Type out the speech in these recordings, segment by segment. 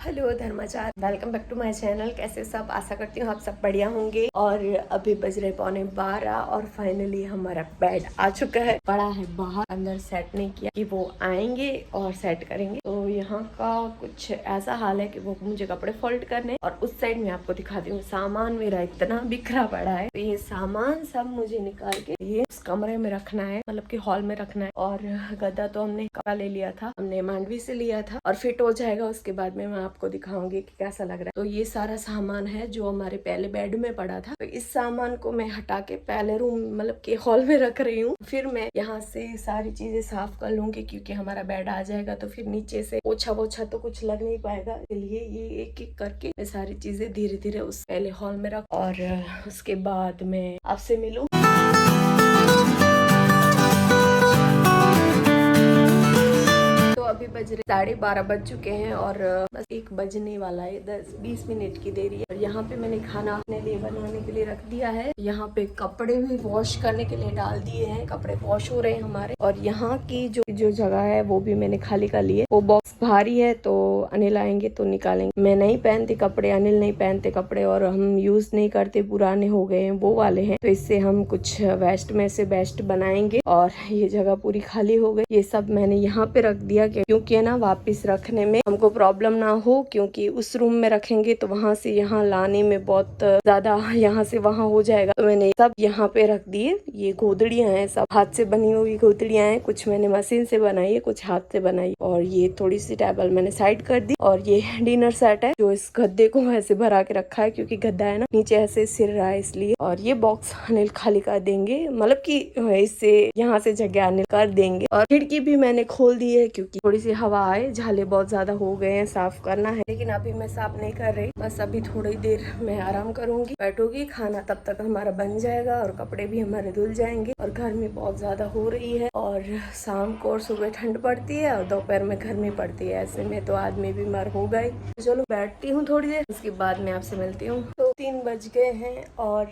Hello धर्माचार, welcome back to my channel. कैसे सब, आशा करती हूँ आप सब बढ़िया होंगे। और अभी बज रहे 11:15 और फाइनली हमारा बेड आ चुका है। पड़ा है बाहर, अंदर सेट नहीं किया कि वो आएंगे और सेट करेंगे। तो यहाँ का कुछ ऐसा हाल है कि वो मुझे कपड़े फोल्ड करने, और उस साइड में आपको दिखाती हूँ सामान मेरा इतना बिखरा पड़ा है। तो ये सामान सब मुझे निकाल के ये उस कमरे में रखना है, मतलब कि हॉल में रखना है। और गद्दा तो हमने कपड़ा ले लिया था, हमने मांडवी से लिया था और फिट हो जाएगा। उसके बाद में मैं आपको दिखाऊंगी कि कैसा लग रहा है। तो ये सारा सामान है जो हमारे पहले बेड में पड़ा था। तो इस सामान को मैं हटा के पहले रूम मतलब के हॉल में रख रही हूँ। फिर मैं यहाँ से सारी चीजें साफ कर लूंगी, क्योंकि हमारा बेड आ जाएगा तो फिर नीचे से पोछा वोछा तो कुछ लग नहीं पाएगा। इसलिए ये एक एक करके मैं सारी चीजें धीरे धीरे उस पहले हॉल में रख, और उसके बाद मैं आपसे मिलूं। अभी बज रहे 12:30 बज चुके हैं और बस 1 बजने वाला है। 10-20 मिनट की देरी है। और यहाँ पे मैंने खाना अपने लिए बनाने के लिए रख दिया है। यहाँ पे कपड़े भी वॉश करने के लिए डाल दिए हैं, कपड़े वॉश हो रहे हैं हमारे। और यहाँ की जो जगह है वो भी मैंने खाली कर ली है। वो बॉक्स भारी है तो अनिल आएंगे तो निकालेंगे। मैं नहीं पहनती कपड़े, अनिल नहीं पहनते कपड़े, और हम यूज नहीं करते, पुराने हो गए हैं वो वाले हैं। तो इससे हम कुछ वेस्ट में से बेस्ट बनाएंगे। और ये जगह पूरी खाली हो गई। ये सब मैंने यहाँ पे रख दिया क्योंकि है ना, वापस रखने में हमको प्रॉब्लम ना हो, क्योंकि उस रूम में रखेंगे तो वहाँ से यहाँ लाने में बहुत ज्यादा यहाँ से वहाँ हो जाएगा। तो मैंने सब यहाँ पे रख दिए। ये गोदड़ियाँ हैं, सब हाथ से बनी हुई गोदड़ियाँ हैं। कुछ मैंने मशीन से बनाई है, कुछ हाथ से बनाई। और ये थोड़ी सी टेबल मैंने साइड कर दी। और ये डिनर सेट है जो इस गद्दे को ऐसे भरा के रखा है, क्योंकि गद्दा है ना नीचे ऐसे सिर रहा है इसलिए। और ये बॉक्स अनिल खाली कर देंगे, मतलब कि इससे यहाँ से जगह अनिल कर देंगे। और खिड़की भी मैंने खोल दी है, क्योंकि थोड़ी सी हवा आए। झाले बहुत ज्यादा हो गए हैं, साफ करना है, लेकिन अभी मैं साफ नहीं कर रही। बस अभी थोड़ी देर मैं आराम करूंगी, बैठूंगी। खाना तब तक हमारा बन जाएगा और कपड़े भी हमारे धुल जाएंगे। और गर्मी बहुत ज्यादा हो रही है, और शाम को और सुबह ठंड पड़ती है और दोपहर में गर्मी पड़ती है। ऐसे में तो आदमी बीमार हो गए। चलो बैठती हूँ थोड़ी देर, उसके बाद मैं आपसे मिलती हूँ। तो 3 बज गए हैं और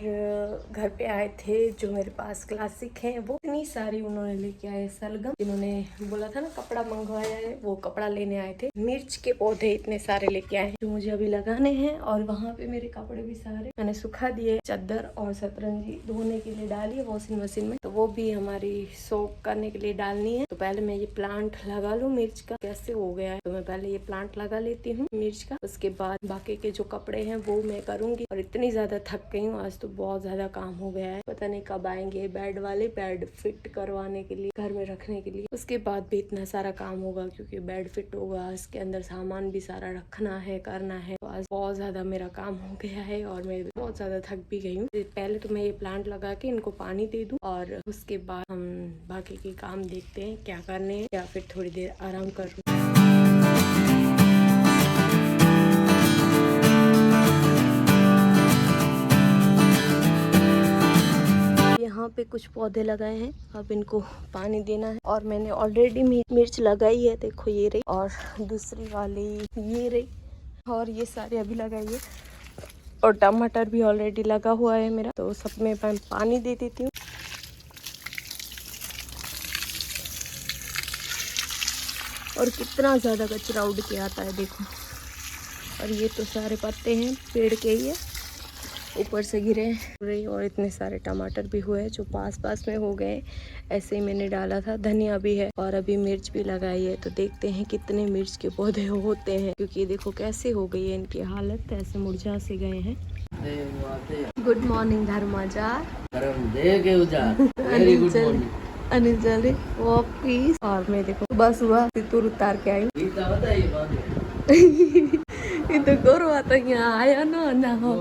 घर पे आए थे जो मेरे पास क्लासिक है, वो इतनी सारी उन्होंने लेके आए सलगम। इन्होंने बोला था ना कपड़ा मंगवाया है, वो कपड़ा लेने आए थे। मिर्च के पौधे इतने सारे लेके आए हैं जो मुझे अभी लगाने हैं। और वहाँ पे मेरे कपड़े भी सारे मैंने सुखा दिए। चादर और सतरंजी धोने के लिए डाली है वॉशिंग मशीन में, तो वो भी हमारी सोक करने के लिए डालनी है। तो पहले मैं ये प्लांट लगा लूँ मिर्च का। कैसे हो गया है तो मैं पहले ये प्लांट लगा लेती हूँ मिर्च का। उसके बाद बाकी के जो कपड़े हैं वो मैं करूंगी। और इतनी ज्यादा थक गई हूँ आज, तो बहुत ज्यादा काम हो गया है। पता नहीं कब आएंगे बेड वाले, बेड फिट करवाने के लिए, घर में रखने के लिए। उसके बाद भी इतना सारा काम होगा, क्योंकि बेड फिट होगा, इसके अंदर सामान भी सारा रखना है, करना है। तो आज बहुत ज्यादा मेरा काम हो गया है और मैं बहुत ज्यादा थक भी गई हूँ। पहले तो मैं ये प्लांट लगा के इनको पानी दे दूँ, और उसके बाद हम बाकी के काम देखते हैं क्या करने हैं, या फिर थोड़ी देर आराम कर लूँ। यहाँ पे कुछ पौधे लगाए हैं, अब इनको पानी देना है। और मैंने ऑलरेडी मिर्च लगाई है, देखो ये रही, और दूसरी वाली ये रही, और ये सारे अभी लगाई है। और टमाटर भी ऑलरेडी लगा हुआ है मेरा, तो सब में मैं पानी दे देती हूँ। और कितना ज़्यादा कचरा उड़ के आता है देखो। और ये तो सारे पत्ते हैं पेड़ के ही है, ऊपर से गिरे हैं। और इतने सारे टमाटर भी हुए जो पास पास में हो गए। ऐसे ही मैंने डाला था। धनिया भी है और अभी मिर्च भी लगाई है। तो देखते हैं कितने मिर्च के पौधे होते हैं, क्योंकि देखो कैसे हो गई है इनकी हालत, ऐसे मुरझा से गए हैं। Good morning धर्माजा। अनिल चले ऑफिस, और मैं देखो बस हुआ सितूर उतार के आई। ये तो गोरवा तो यहाँ आया ना हो।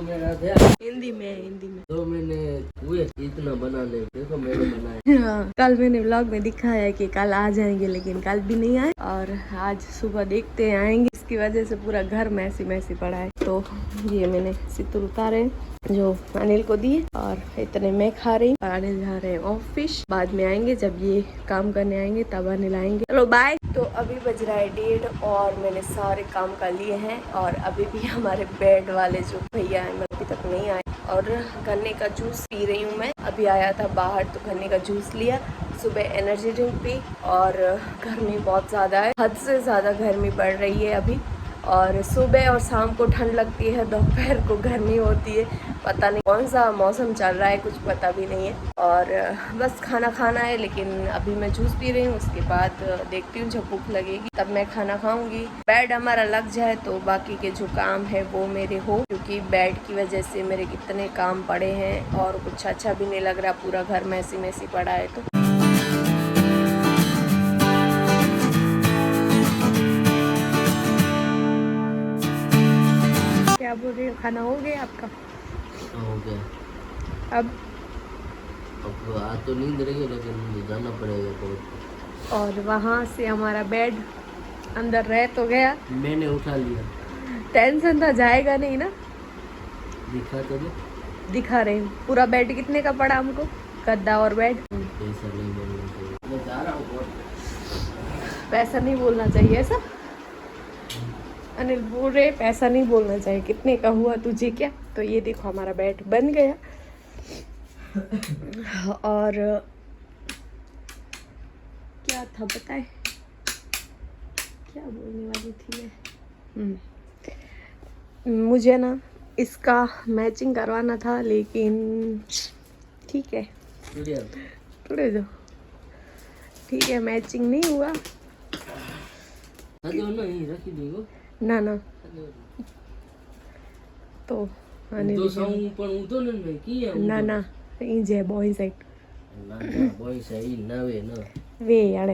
हिंदी में तो मैंने हुए इतना बनाने, देखो मैंने बनाया। हाँ, कल मैंने व्लॉग में दिखाया है कि कल आ जाएंगे, लेकिन कल भी नहीं आए। और आज सुबह देखते हैं आएंगे। इसकी वजह से पूरा घर मैसी पड़ा है। तो ये मैंने सितूर उतारे जो अनिल को दिए, और इतने मैं खा रही। और अनिल जा रहे हैं ऑफिस, बाद में आएंगे जब ये काम करने आएंगे तब अनिल आएंगे। चलो बाय। तो अभी बज रहा है 1:30 और मैंने सारे काम कर लिए हैं। और अभी भी हमारे बेड वाले जो भैया हैं अभी तक नहीं आए। और गन्ने का जूस पी रही हूँ मैं। अभी आया था बाहर तो गन्ने का जूस लिया, सुबह एनर्जी ड्रिंक पी। और गर्मी बहुत ज़्यादा है, हद से ज़्यादा गर्मी पड़ रही है अभी। और सुबह और शाम को ठंड लगती है, दोपहर को गर्मी होती है। पता नहीं कौन सा मौसम चल रहा है, कुछ पता भी नहीं है। और बस खाना खाना है, लेकिन अभी मैं जूस पी रही हूँ। उसके बाद देखती हूँ, जब भूख लगेगी तब मैं खाना खाऊंगी। बेड हमारा लग जाए तो बाकी के जो काम है वो मेरे हो, क्योंकि बेड की वजह से मेरे कितने काम पड़े हैं और कुछ अच्छा भी नहीं लग रहा, पूरा घर मैसी मैसी पड़ा है। तो क्या बोल रही हो, खाना हो गया आपका? हो गया। अब आज तो नींद रही है, लेकिन मुझे जाना पड़ेगा तो। और वहाँ से हमारा बेड अंदर रह तो गया, मैंने उठा लिया। टेंशन था, जाएगा नहीं ना। दिखा तो दे। दिखा रही हूँ। पूरा बेड कितने का पड़ा हमको, गद्दा और बेड? पैसा नहीं बोलना चाहिए, मैं जा रहा हूँ। पैसा नहीं बोलना चाहिए ऐसा? अनिल बोल रहे पैसा नहीं बोलना चाहिए, कितने का हुआ तुझे क्या? तो ये देखो हमारा बेड बन गया। और क्या था बताए, क्या बोलने वाली थी मैं? मुझे ना इसका मैचिंग करवाना था, लेकिन ठीक है, थोड़े दो, ठीक है, मैचिंग नहीं हुआ ना ना। तो ना ना इंजे बॉय साइड वे यार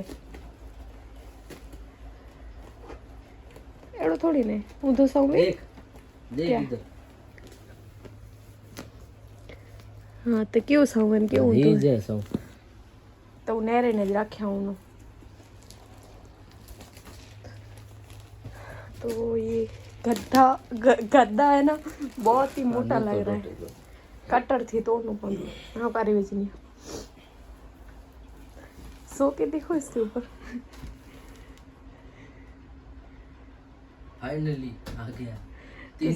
एड़ो थोड़ी ने હું તો સૌ देख क्या? इधर। हाँ तो क्यों सौवन क्यों ही जैसा तो नेरे ने रखा हूँ। तो ये गद्दा है ना, बहुत ही मोटा लग रहा है। कटर थी तो हाँ पारी बेचनी। सो के देखो इसके ऊपर। फाइनली आ गया। तो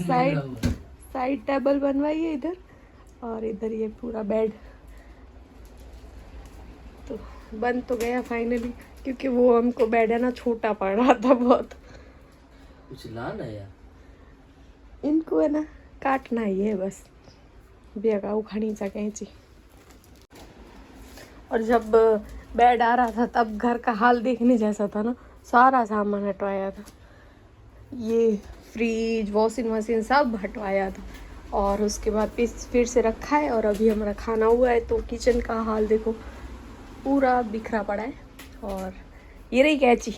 साइड टेबल बनवाई है इधर, और इधर ये पूरा बेड तो बन तो गया फाइनली, क्योंकि वो हमको बेड है ना छोटा पड़ रहा था बहुत। कुछ लाना यार, इनको है ना काटना ही है बस, बेगा उखाड़ी सा कैंची। और जब बेड आ रहा था तब घर का हाल देखने जैसा था ना, सारा सामान हटवाया था, ये फ्रिज वॉशिंग मशीन सब हटवाया था, और उसके बाद फिर से रखा है। और अभी हमारा खाना हुआ है, तो किचन का हाल देखो, पूरा बिखरा पड़ा है। और ये रही कैंची,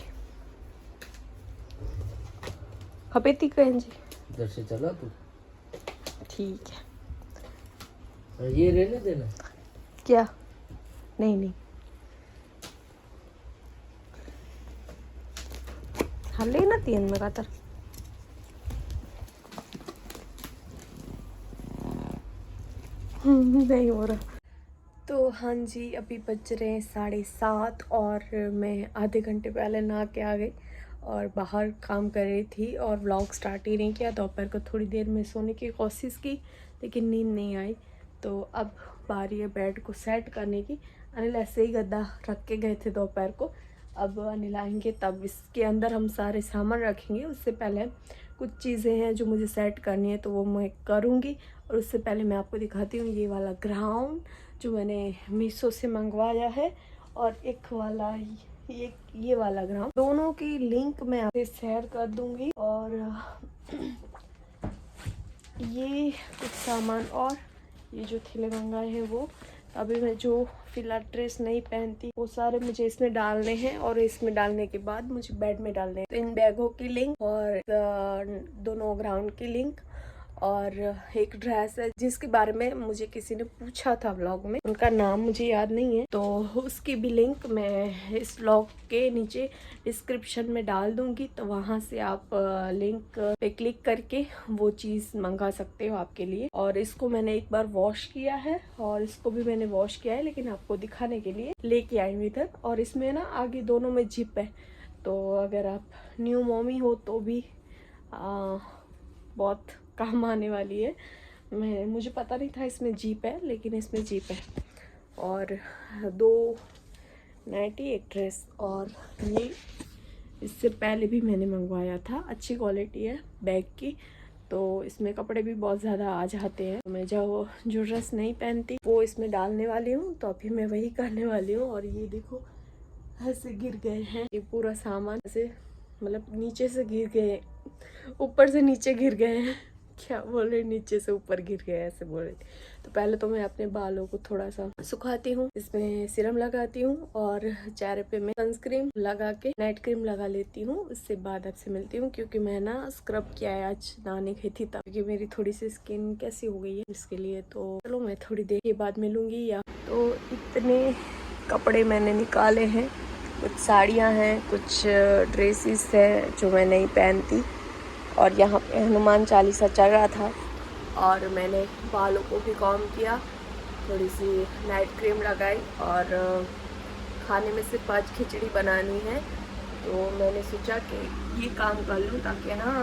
खपेती कैंची इधर से चला तू। ठीक है, ये रहने देना। क्या? नहीं नहीं, हाँ लेना तीन में कातर। नहीं हो रहा। तो हाँ जी, अभी बज रहे हैं 7:30 और मैं आधे घंटे पहले नहा के आ गई और बाहर काम कर रही थी और व्लॉग स्टार्ट ही नहीं किया। दोपहर को थोड़ी देर में सोने की कोशिश की, लेकिन नींद नहीं आई। तो अब बारी है बेड को सेट करने की। अनिल ऐसे ही गद्दा रख के गए थे दोपहर को, अब अनिल आएंगे तब इसके अंदर हम सारे सामान रखेंगे। उससे पहले कुछ चीज़ें हैं जो मुझे सेट करनी है, तो वो मैं करूँगी। और उससे पहले मैं आपको दिखाती हूँ ये वाला ग्राउंड जो मैंने मीशो से मंगवाया है, और एक वाला ये वाला ग्राउंड, दोनों की लिंक मैं आपसे शेयर कर दूँगी। और ये कुछ सामान और ये जो थैले मंगाए हैं वो, अभी मैं जो फिलहाल ड्रेस नहीं पहनती वो सारे मुझे इसमें डालने हैं, और इसमें डालने के बाद मुझे बेड में डालने हैं। तो इन बैगों की लिंक और दोनों ग्राउंड की लिंक, और एक ड्रेस है जिसके बारे में मुझे किसी ने पूछा था व्लॉग में, उनका नाम मुझे याद नहीं है, तो उसकी भी लिंक मैं इस व्लॉग के नीचे डिस्क्रिप्शन में डाल दूंगी। तो वहां से आप लिंक पे क्लिक करके वो चीज़ मंगा सकते हो आपके लिए। और इसको मैंने एक बार वॉश किया है, और इसको भी मैंने वॉश किया है, लेकिन आपको दिखाने के लिए लेके आई हूँ इधर। और इसमें ना आगे दोनों में जिप है, तो अगर आप न्यू मॉमी हो तो भी बहुत काम आने वाली है। मुझे पता नहीं था इसमें जीप है, लेकिन इसमें जीप है। और 2 नाइटी, एक ड्रेस, और ये इससे पहले भी मैंने मंगवाया था, अच्छी क्वालिटी है बैग की। तो इसमें कपड़े भी बहुत ज़्यादा आ जाते हैं। मैं जो ड्रेस नहीं पहनती वो इसमें डालने वाली हूँ, तो अभी मैं वही करने वाली हूँ। और ये देखो ऐसे गिर गए हैं, ये पूरा सामान ऐसे मतलब नीचे से गिर गए, ऊपर से नीचे गिर गए हैं। क्या बोल रहे, नीचे से ऊपर गिर गए ऐसे बोल रहे। तो पहले तो मैं अपने बालों को थोड़ा सा सुखाती हूँ, इसमें सीरम लगाती हूँ और चेहरे पे मैं सनस्क्रीन लगा के नाइट क्रीम लगा लेती हूँ। उससे बाद आपसे मिलती हूँ, क्योंकि मैं ना स्क्रब किया है आज नहाने गई थी तब, क्योंकि मेरी थोड़ी सी स्किन कैसी हो गई है इसके लिए। तो चलो मैं थोड़ी देर के बाद मिलूंगी। या तो इतने कपड़े मैंने निकाले हैं, कुछ साड़ियाँ हैं, कुछ ड्रेसेस हैं जो मैं नहीं pहनती। और यहाँ पे हनुमान चालीसा चल रहा था और मैंने बालों को भी कॉम किया, थोड़ी सी नाइट क्रीम लगाई। और खाने में सिर्फ आज खिचड़ी बनानी है, तो मैंने सोचा कि ये काम कर लूँ ताकि ना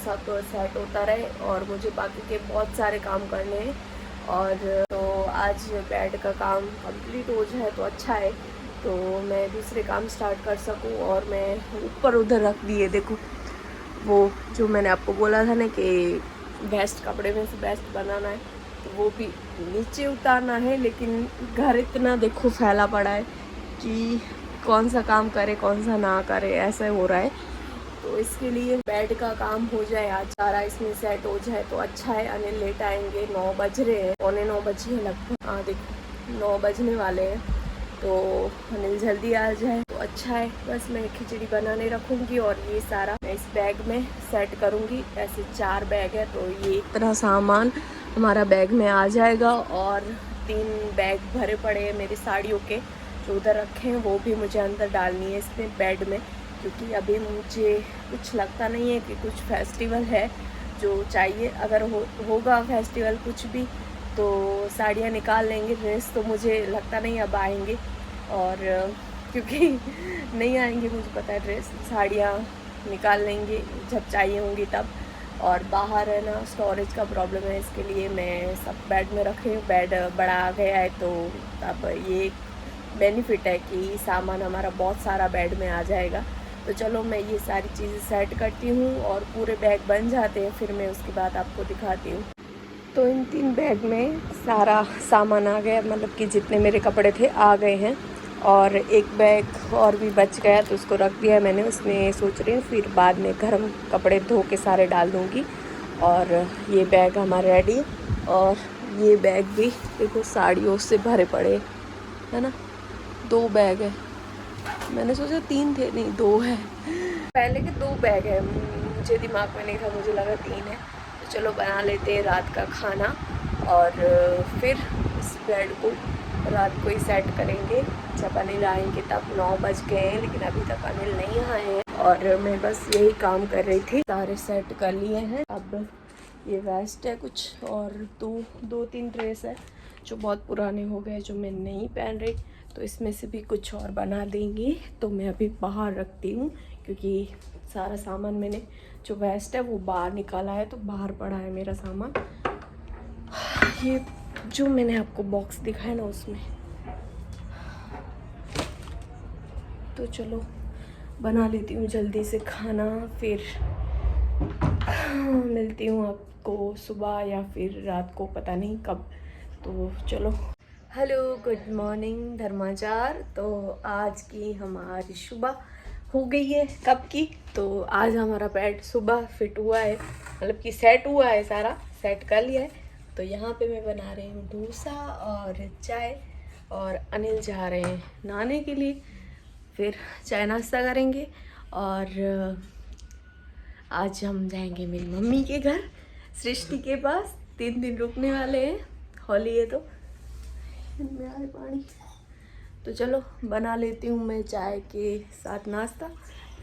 सब सेट होता रहे। और मुझे बाकी के बहुत सारे काम करने हैं, और तो आज बेड का काम कंप्लीट हो जाए तो अच्छा है, तो मैं दूसरे काम स्टार्ट कर सकूँ। और मैं ऊपर उधर रख दिए, देखो वो जो मैंने आपको बोला था ना कि बेस्ट कपड़े में से बेस्ट बनाना है, तो वो भी नीचे उतारना है। लेकिन घर इतना देखो फैला पड़ा है कि कौन सा काम करे कौन सा ना करे, ऐसा हो रहा है। तो इसके लिए बेड का काम हो जाए आज, सारा इसमें सेट हो जाए तो अच्छा है। अनिल लेट आएंगे, 9 बज रहे हैं, 8:45 बजे हैं लगभग। हाँ देखो 9 बजने वाले हैं, तो अनिल जल्दी आ जाए तो अच्छा है। बस मैं खिचड़ी बनाने रखूँगी और ये सारा मैं इस बैग में सेट करूँगी। ऐसे 4 बैग है, तो ये इतना सामान हमारा बैग में आ जाएगा। और 3 बैग भरे पड़े हैं मेरी साड़ियों के, जो उधर रखे हैं वो भी मुझे अंदर डालनी है इसमें बेड में, क्योंकि अभी मुझे कुछ लगता नहीं है कि कुछ फेस्टिवल है जो चाहिए। अगर होगा फेस्टिवल कुछ भी तो साड़ियाँ निकाल लेंगे, ड्रेस तो मुझे लगता नहीं अब आएंगे। और क्योंकि नहीं आएंगे मुझे पता है, ड्रेस साड़ियाँ निकाल लेंगे जब चाहिए होंगी तब। और बाहर है ना स्टोरेज का प्रॉब्लम है, इसके लिए मैं सब बेड में रख रही हूँ। बेड बड़ा आ गया है, तो अब ये बेनिफिट है कि सामान हमारा बहुत सारा बेड में आ जाएगा। तो चलो मैं ये सारी चीज़ें सेट करती हूँ और पूरे बैग बन जाते हैं, फिर मैं उसके बाद आपको दिखाती हूँ। तो इन 3 बैग में सारा सामान आ गया, मतलब कि जितने मेरे कपड़े थे आ गए हैं। और एक बैग और भी बच गया तो उसको रख दिया मैंने, उसमें सोच रही हूँ फिर बाद में गर्म कपड़े धो के सारे डाल दूँगी। और ये बैग हमारा रेडी है, और ये बैग भी देखो साड़ियों से भरे पड़े है ना। 2 बैग है, मैंने सोचा 3 थे, नहीं 2 है। पहले के 2 बैग है, मुझे दिमाग में नहीं था, मुझे लगा 3 है। तो चलो बना लेते हैं रात का खाना, और फिर इस बेड को रात को ही सेट करेंगे जब अनिल आएंगे तब। 9 बज गए हैं लेकिन अभी तक अनिल नहीं आए हैं, और मैं बस यही काम कर रही थी। सारे सेट कर लिए हैं। अब ये वेस्ट है कुछ, और 2-3 ड्रेस है जो बहुत पुराने हो गए, जो मैं नहीं पहन रही, तो इसमें से भी कुछ और बना देंगे। तो मैं अभी बाहर रखती हूँ, क्योंकि सारा सामान मैंने जो वेस्ट है वो बाहर निकाला है, तो बाहर पड़ा है मेरा सामान। ये जो मैंने आपको बॉक्स दिखाया ना उसमें। तो चलो बना लेती हूँ जल्दी से खाना, फिर मिलती हूँ आपको सुबह या फिर रात को, पता नहीं कब। तो चलो, हेलो गुड मॉर्निंग धर्माचार। तो आज की हमारी सुबह हो गई है कब की। तो आज हमारा बेड सुबह फिट हुआ है, मतलब कि सेट हुआ है, सारा सेट कर लिया है। तो यहाँ पे मैं बना रही हूँ डोसा और चाय, और अनिल जा रहे हैं नहाने के लिए, फिर चाय नाश्ता करेंगे। और आज हम जाएंगे मेरी मम्मी के घर सृष्टि के पास, 3 दिन रुकने वाले हैं, होली है तो इनमें आए पानी। तो चलो बना लेती हूँ मैं चाय के साथ नाश्ता,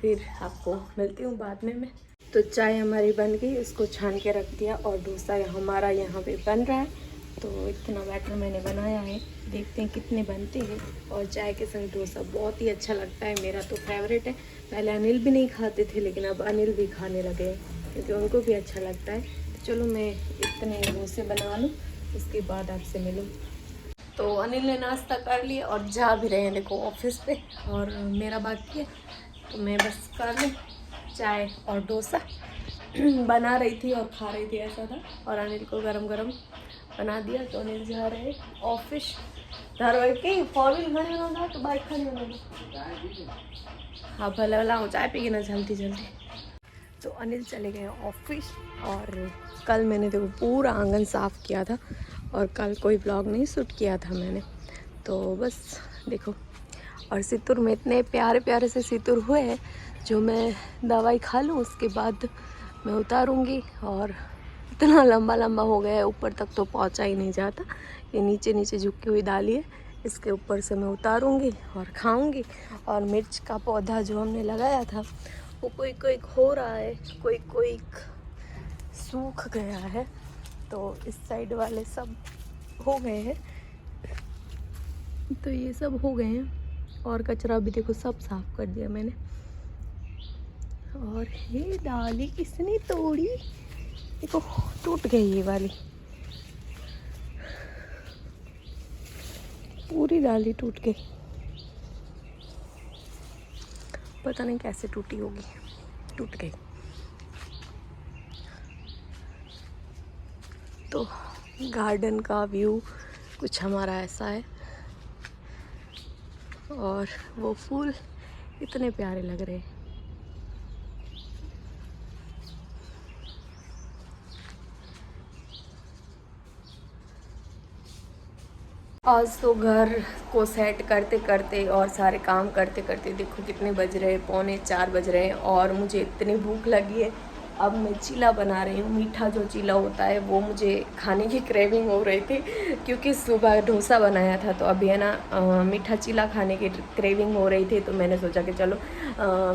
फिर आपको मिलती हूँ बाद में मैं। तो चाय हमारी बन गई, इसको छान के रख दिया, और डोसा हमारा यहाँ पे बन रहा है। तो इतना बैटर मैंने बनाया है, देखते हैं कितने बनते हैं। और चाय के संग डोसा बहुत ही अच्छा लगता है, मेरा तो फेवरेट है। पहले अनिल भी नहीं खाते थे, लेकिन अब अनिल भी खाने लगे हैं, क्योंकि उनको भी अच्छा लगता है। तो चलो मैं इतने डोसे बना लूँ, उसके बाद आपसे मिलूँ। तो अनिल ने नाश्ता कर लिया और जा भी रहे हैं देखो ऑफिस पे, और मेरा बाकी है। तो मैं बस कर लूँ चाय और डोसा। बना रही थी और खा रही थी ऐसा था, और अनिल को गरम गरम बना दिया। तो अनिल जा रहे ऑफिस। धारवाड़ की 4 व्हील खड़ी होना तो बाइक खड़ी होना। हाँ भले वाला हूँ, चाय पी ना जल्दी जल्दी। तो अनिल चले गए ऑफिस। और कल मैंने देखो पूरा आंगन साफ़ किया था, और कल कोई व्लॉग नहीं शूट किया था मैंने, तो बस देखो। और सितुर में इतने प्यारे प्यारे से सितुर हुए हैं, जो मैं दवाई खा लूँ उसके बाद मैं उतारूँगी। और इतना लंबा लंबा हो गया है, ऊपर तक तो पहुँचा ही नहीं जाता। ये नीचे नीचे झुकी हुई डाली है, इसके ऊपर से मैं उतारूँगी और खाऊँगी। और मिर्च का पौधा जो हमने लगाया था वो कोई कोई हो रहा है, कोई कोई सूख गया है। तो इस साइड वाले सब हो गए हैं, तो ये सब हो गए हैं। और कचरा भी देखो सब साफ कर दिया मैंने। और ये डाली किसने तोड़ी, देखो टूट गई ये वाली, पूरी डाली टूट गई। पता नहीं कैसे टूटी होगी, टूट गई। तो गार्डन का व्यू कुछ हमारा ऐसा है। और वो फूल इतने प्यारे लग रहे हैं। आज तो घर को सेट करते करते और सारे काम करते करते देखो कितने बज रहे हैं, 3:45 बज रहे हैं। और मुझे इतनी भूख लगी है। अब मैं चीला बना रही हूँ। मीठा जो चीला होता है वो मुझे खाने की क्रेविंग हो रही थी, क्योंकि सुबह डोसा बनाया था। तो अभी है ना मीठा चीला खाने की क्रेविंग हो रही थी। तो मैंने सोचा कि चलो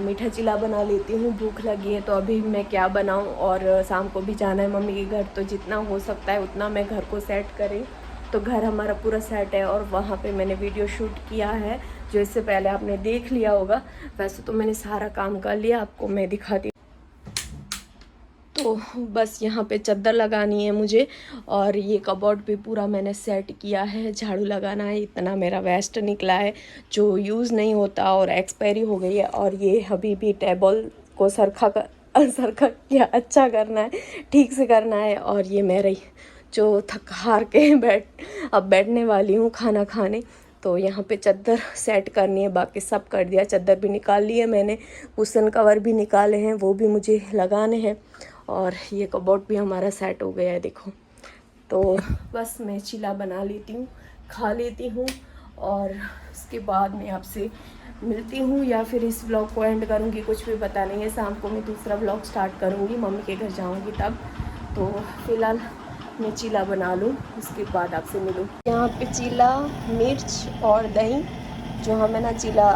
मीठा चीला बना लेती हूँ, भूख लगी है। तो अभी मैं क्या बनाऊँ, और शाम को भी जाना है मम्मी के घर, तो जितना हो सकता है उतना मैं घर को सेट करी। तो घर हमारा पूरा सेट है, और वहाँ पे मैंने वीडियो शूट किया है, जो इससे पहले आपने देख लिया होगा। वैसे तो मैंने सारा काम कर लिया, आपको मैं दिखाती। तो बस यहाँ पे चादर लगानी है मुझे, और ये कबोर्ड भी पूरा मैंने सेट किया है। झाड़ू लगाना है। इतना मेरा वेस्ट निकला है जो यूज़ नहीं होता और एक्सपायरी हो गई है। और ये अभी भी टेबल को सरखा क्या अच्छा करना है, ठीक से करना है। और ये मेरी जो थक हार के अब बैठने वाली हूँ खाना खाने। तो यहाँ पे चादर सेट करनी है, बाकी सब कर दिया। चादर भी निकाल ली है मैंने, कुशन कवर भी निकाले हैं, वो भी मुझे लगाने हैं। और ये कबोर्ड भी हमारा सेट हो गया है देखो। तो बस मैं चीला बना लेती हूँ, खा लेती हूँ, और उसके बाद मैं आपसे मिलती हूँ, या फिर इस व्लॉग को एंड करूँगी, कुछ भी पता नहीं है। शाम को मैं दूसरा व्लॉग स्टार्ट करूँगी, मम्मी के घर जाऊँगी तब। तो फिलहाल मैं चीला बना लूँ, उसके बाद आपसे मिलूँ। यहाँ पे चीला, मिर्च और दही, जो हमें ना चीला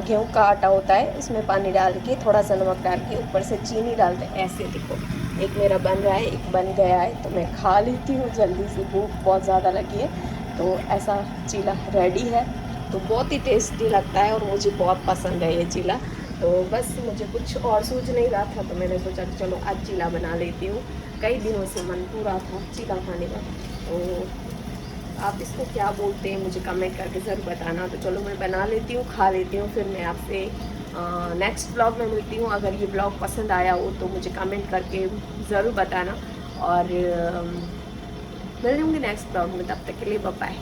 गेहूँ का आटा होता है, उसमें पानी डाल के थोड़ा सा नमक डाल के ऊपर से चीनी डालते हैं। ऐसे देखो, एक मेरा बन रहा है, एक बन गया है। तो मैं खा लेती हूँ जल्दी से, भूख बहुत ज़्यादा लगी है। तो ऐसा चीला रेडी है, तो बहुत ही टेस्टी लगता है, और मुझे बहुत पसंद है ये चीला। तो बस मुझे कुछ और सूझ नहीं रहा था, तो मैंने सोचा कि चलो आज चीला बना लेती हूँ। कई दिनों से मन पूरा था चीला खाने का। तो आप इसको क्या बोलते हैं मुझे कमेंट करके ज़रूर बताना। तो चलो मैं बना लेती हूँ, खा लेती हूँ, फिर मैं आपसे नेक्स्ट ब्लॉग में मिलती हूँ। अगर ये ब्लॉग पसंद आया हो तो मुझे कमेंट करके ज़रूर बताना, और मिल लूँगी नेक्स्ट ब्लॉग में। तब तक के लिए बाय बाय।